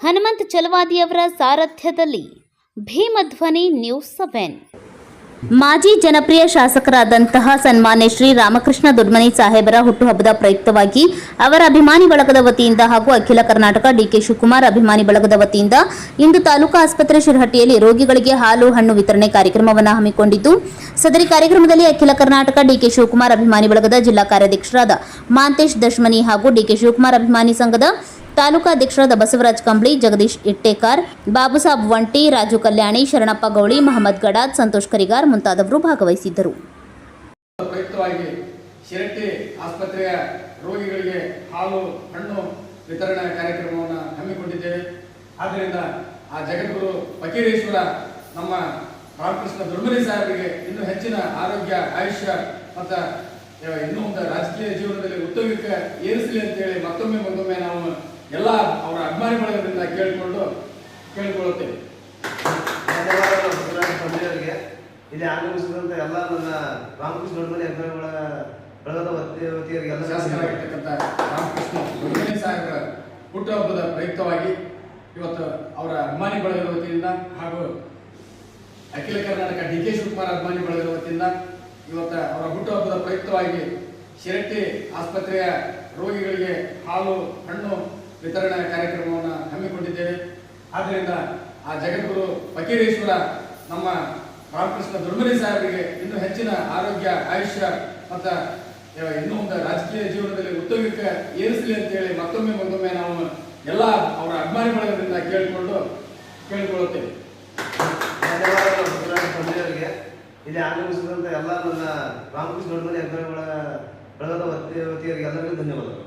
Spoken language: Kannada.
ಹನುಮಂತ ಚಲವಾದಿಯವರ ಸಾರಥ್ಯದಲ್ಲಿ ಭೀಮಧ್ವನಿ ನ್ಯೂಸ್ 7. ಮಾಜಿ ಜನಪ್ರಿಯ ಶಾಸಕರಾದಂತಹ ಸನ್ಮಾನ್ಯ ಶ್ರೀ ರಾಮಕೃಷ್ಣ ದೊಡ್ಮನಿ ಸಾಹೇಬರ ಹುಟ್ಟುಹಬ್ಬದ ಪ್ರಯುಕ್ತವಾಗಿ ಅವರ ಅಭಿಮಾನಿ ಬಳಗದ ವತಿಯಿಂದ ಹಾಗೂ ಅಖಿಲ ಕರ್ನಾಟಕ ಡಿಕೆ ಶಿವಕುಮಾರ್ ಅಭಿಮಾನಿ ಬಳಗದ ವತಿಯಿಂದ ಇಂದು ತಾಲೂಕಾ ಆಸ್ಪತ್ರೆ ಶಿರಹಟ್ಟಿಯಲ್ಲಿ ರೋಗಿಗಳಿಗೆ ಹಾಲು ಹಣ್ಣು ವಿತರಣೆ ಕಾರ್ಯಕ್ರಮವನ್ನು ಹಮ್ಮಿಕೊಂಡಿದ್ದು, ಸದರಿ ಕಾರ್ಯಕ್ರಮದಲ್ಲಿ ಅಖಿಲ ಕರ್ನಾಟಕ ಡಿಕೆ ಶಿವಕುಮಾರ್ ಅಭಿಮಾನಿ ಬಳಗದ ಜಿಲ್ಲಾ ಕಾರ್ಯಾಧ್ಯಕ್ಷರಾದ ಮಾಂತೇಶ್ ದಶ್ಮನಿ ಹಾಗೂ ಡಿಕೆ ಶಿವಕುಮಾರ್ ಅಭಿಮಾನಿ ಸಂಘದ ತಾಲೂಕಾ ಅಧ್ಯಕ್ಷರಾದ ಬಸವರಾಜ್ ಕಂಬಳಿ, ಜಗದೀಶ್ ಇಟ್ಟೇಕಾರ್, ಬಾಬುಸಾಬ್ ವಂಟಿ, ರಾಜು ಕಲ್ಯಾಣಿ, ಶರಣಪ್ಪ ಗೌಳಿ, ಮಹಮ್ಮದ್ ಗಡಾದ್, ಸಂತೋಷ್ ಕರಿಗಾರ್ ಮುಂತಾದವರು ಭಾಗವಹಿಸಿದ್ದರು. ಪ್ರಯುಕ್ತವಾಗಿ ಶಿರಹಟ್ಟಿ ಆಸ್ಪತ್ರೆಯ ರೋಗಿಗಳಿಗೆ ಹಾಲು ಹಣ್ಣು ವಿತರಣಾ ಕಾರ್ಯಕ್ರಮವನ್ನು ಹಮ್ಮಿಕೊಂಡಿದ್ದೇವೆ. ಆದ್ದರಿಂದ ಆ ಜಗದ್ಗುರು ಫಕೀರೇಶ್ವರ ನಮ್ಮ ರಾಮಕೃಷ್ಣ ದೊಡ್ಮನಿ ಸಾಹೇಬರಿಗೆ ಇನ್ನೂ ಹೆಚ್ಚಿನ ಆರೋಗ್ಯ, ಆಯುಷ್ಯ ಮತ್ತು ಇನ್ನೂ ಒಂದು ರಾಜಕೀಯ ಜೀವನದಲ್ಲಿ ಉತ್ತುಂಗಕ್ಕೆ ಏರಿಸಲಿ ಅಂತೇಳಿ ಮತ್ತೊಮ್ಮೆ ನಾವು ಎಲ್ಲ ಅವರ ಅಭಿಮಾನಿ ಬಳಗದಿಂದ ಕೇಳಿಕೊಳ್ಳುತ್ತೇವೆ. ಧನ್ಯವಾದಗಳು ಇಲ್ಲಿ ಆಗಮಿಸಿದಂಥ ಎಲ್ಲ ನನ್ನ ರಾಮಕೃಷ್ಣ ದೊಡ್ಮನಿ ಅಭಿಮಾನಿಗಳ ಬಳಗದ ವತಿಯವರಿಗೆ ಎಲ್ಲ ಶಾಸಕರಾಗಿರ್ತಕ್ಕಂಥ ರಾಮಕೃಷ್ಣ ದೊಡ್ಮನಿ ಸಾಹೇಬರ ಹುಟ್ಟುಹಬ್ಬದ ಪ್ರಯುಕ್ತವಾಗಿ ಇವತ್ತು ಅವರ ಅಭಿಮಾನಿ ಬಳಗದ ವತಿಯಿಂದ ಹಾಗೂ ಅಖಿಲ ಕರ್ನಾಟಕ ಡಿಕೆ ಶಿವಕುಮಾರ್ ಅಭಿಮಾನಿ ಬಳಗದ ವತಿಯಿಂದ ಇವತ್ತು ಅವರ ಹುಟ್ಟುಹಬ್ಬದ ಪ್ರಯುಕ್ತವಾಗಿ ಶಿರಹಟ್ಟಿ ಆಸ್ಪತ್ರೆಯ ರೋಗಿಗಳಿಗೆ ಹಾಲು ಹಣ್ಣು ವಿತರಣಾ ಕಾರ್ಯಕ್ರಮವನ್ನು ಹಮ್ಮಿಕೊಂಡಿದ್ದೇವೆ. ಆದ್ದರಿಂದ ಆ ಜಗದ್ಗುರು ಫಕೀರೇಶ್ವರ ನಮ್ಮ ರಾಮಕೃಷ್ಣ ದೊಡ್ಮನಿ ಸಾಹೇಬರಿಗೆ ಇನ್ನೂ ಹೆಚ್ಚಿನ ಆರೋಗ್ಯ, ಆಯುಷ್ಯ ಮತ್ತು ಇನ್ನೂ ಒಂದು ರಾಜಕೀಯ ಜೀವನದಲ್ಲಿ ಉತ್ತುಂಗಕ್ಕೆ ಏರಿಸಲಿ ಅಂತೇಳಿ ಮತ್ತೊಮ್ಮೆ ನಾವು ಎಲ್ಲ ಅವರ ಅಭಿಮಾನಿ ಬಳಗದಿಂದ ಕೇಳಿಕೊಳ್ಳುತ್ತೇವೆ. ಧನ್ಯವಾದಗಳು ಇಲ್ಲಿ ಆಗಮಿಸಿದಂಥ ಎಲ್ಲ ನನ್ನ ರಾಮಕೃಷ್ಣ ದೊಡ್ಮನಿ ಅಭಿಮಾನಿಗಳ ಬಳಗದ ವತಿಯವರಿಗೆ ಎಲ್ಲರಿಗೂ ಧನ್ಯವಾದಗಳು.